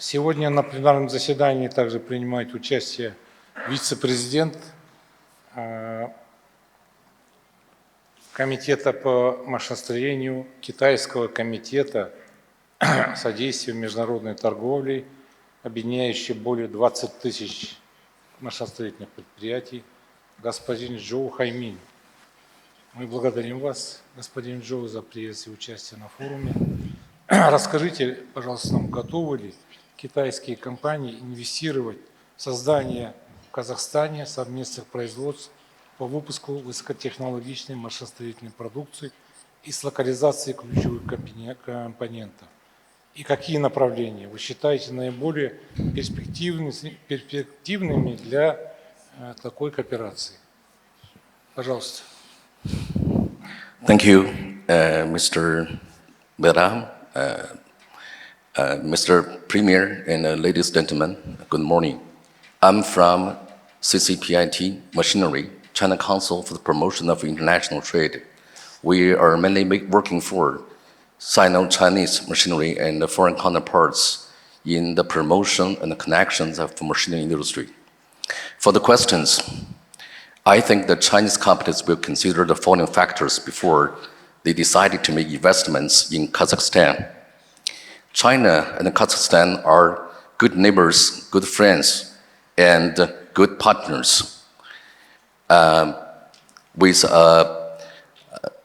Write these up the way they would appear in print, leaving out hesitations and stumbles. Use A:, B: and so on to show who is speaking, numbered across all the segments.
A: Сегодня на пленарном заседании также принимает участие вице-президент Комитета по машиностроению Китайского комитета содействия международной торговли, объединяющий более 20 тысяч машиностроительных предприятий, господин Джоу Хаймин. Мы благодарим вас, господин Джоу, за приезд и участие на форуме. Расскажите, пожалуйста, нам, готовы ли китайские компании инвестировать в создание в Казахстане совместных производств по выпуску высокотехнологичной машиностроительной продукции и с локализацией ключевых компонентов? И какие направления вы считаете наиболее перспективными для такой кооперации? Пожалуйста.
B: Thank you, Mr. Bera, Mr. Premier, and ladies and gentlemen, good morning. I'm from CCPIT Machinery, China Council for the Promotion of International Trade. We are mainly working for Sino-Chinese machinery and foreign counterparts in the promotion and the connections of the machinery industry. For the questions, I think the Chinese companies will consider the following factors before they decided to make investments in Kazakhstan. China and Kazakhstan are good neighbors, good friends, and good partners.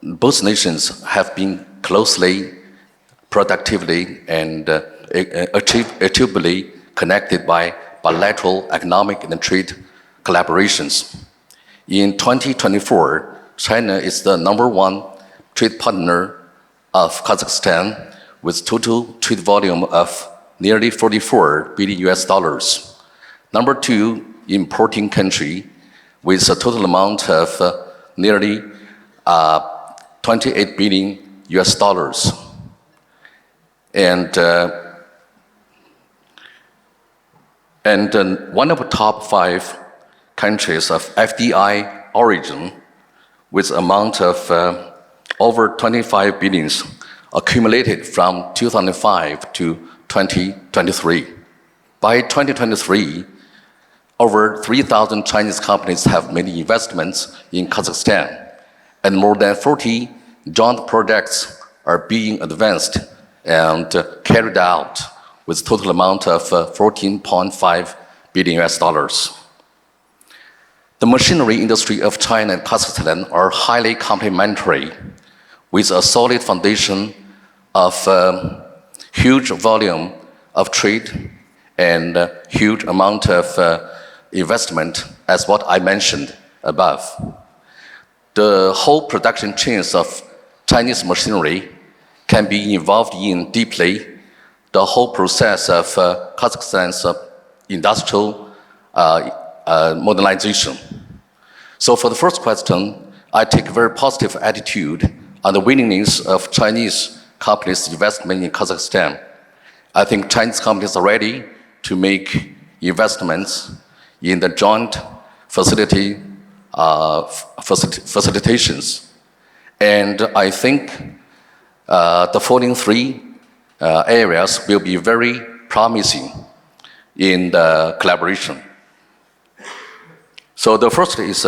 B: Both nations have been closely, productively, and achievably connected by bilateral economic and trade collaborations. In 2024, China is the #1 trade partner of Kazakhstan with total trade volume of nearly $44 billion. #2 importing country with a total amount of nearly $28 billion. And one of the top 5 countries of FDI origin with amount of over 25 billions accumulated from 2005 to 2023. By 2023, over 3,000 Chinese companies have made investments in Kazakhstan, and more than 40 joint projects are being advanced and carried out with total amount of $14.5 billion. The machinery industry of China and Kazakhstan are highly complementary, with a solid foundation of huge volume of trade and huge amount of investment, as what I mentioned above. The whole production chains of Chinese machinery can be involved in deeply the whole process of Kazakhstan's industrial modernization. So for the first question, I take a very positive attitude on the willingness of Chinese companies' investment in Kazakhstan. I think Chinese companies are ready to make investments in the joint facilitations. And I think the following 3 areas will be very promising in the collaboration. So the first is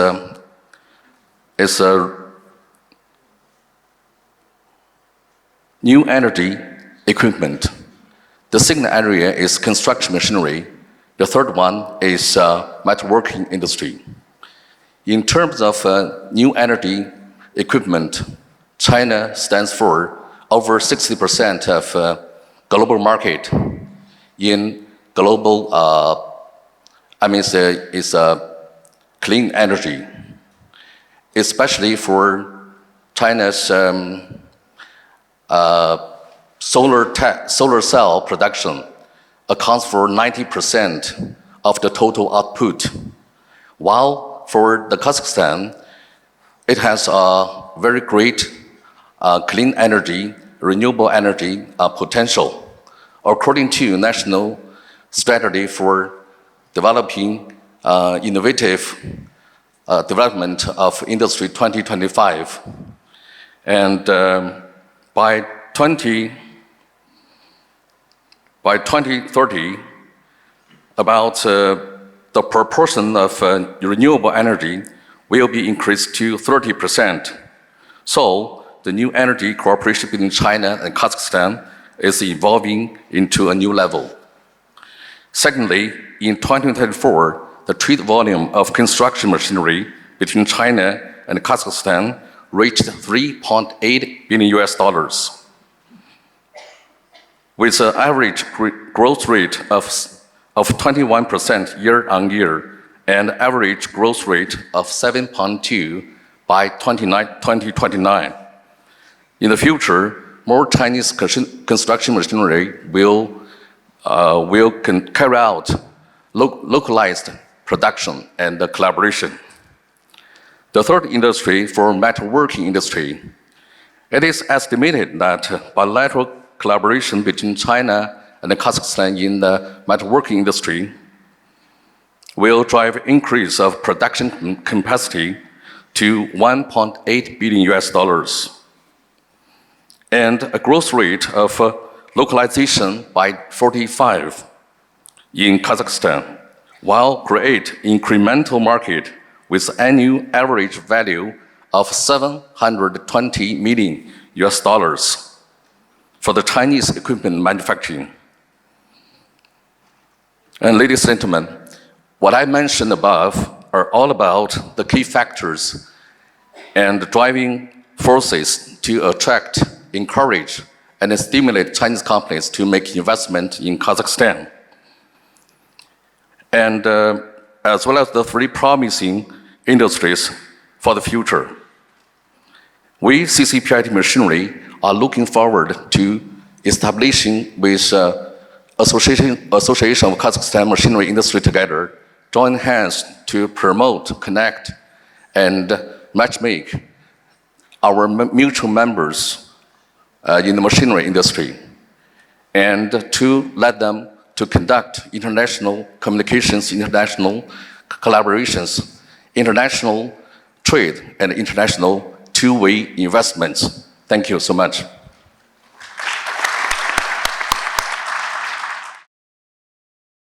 B: new energy equipment. The second area is construction machinery. The third one is metalworking industry. In terms of new energy equipment, China stands for over 60% of global market in global, it's clean energy, especially for China's solar cell production accounts for 90% of the total output, while for the Kazakhstan, it has a very great clean energy, renewable energy potential. According to national strategy for developing innovative development of industry 2025, and by by 2030, about the proportion of renewable energy will be increased to 30%. So the new energy cooperation between China and Kazakhstan is evolving into a new level. Secondly, in 2024, the trade volume of construction machinery between China and Kazakhstan reached $3.8 billion, with an average growth rate of 21% year-on-year and average growth rate of 7.2 by 2029. In the future, more Chinese construction machinery will carry out localized production and collaboration. The third industry for metalworking industry. It is estimated that bilateral collaboration between China and Kazakhstan in the metalworking industry will drive increase of production capacity to $1.8 billion and a growth rate of localization by 45 in Kazakhstan, while create incremental market with annual average value of $720 million for the Chinese equipment manufacturing. And ladies and gentlemen, what I mentioned above are all about the key factors and driving forces to attract, encourage, and stimulate Chinese companies to make investment in Kazakhstan. And as well as the three promising industries for the future. We, CCPIT Machinery, are looking forward to establishing with Association of Kazakhstan Machinery Industry together, join hands to promote, connect, and matchmake our mutual members in the machinery industry, and to let them to conduct international communications, international collaborations, international trade, and international two-way investments. Thank you so much.